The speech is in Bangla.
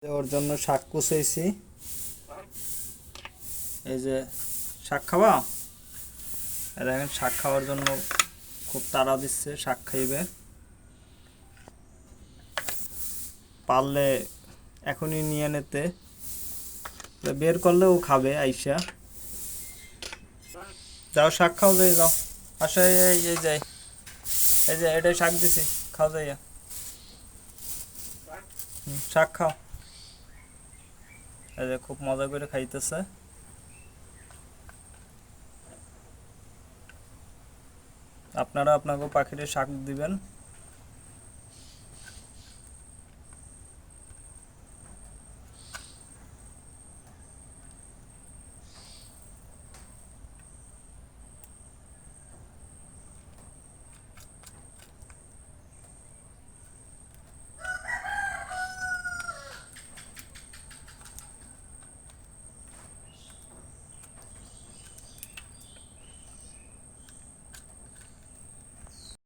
ওর জন্য শাক কুচাইছি। এই যে শাক খাওয়া, দেখেন শাক খাওয়ার জন্য খুব তাড়া দিচ্ছে, শাক খাইবে। পারলে এখনই নিয়ে নিতে, বের করলে ও খাবে আইসা। যাও শাক খাও, যাই যাও, আসো। এই যাই, এই যে এটাই শাক দিছি, খাও যাইয়া। শাক খাও। এই যে খুব মজা করে খাইতেছে। আপনারা আপনাকে পাখিরে শাক দিবেন।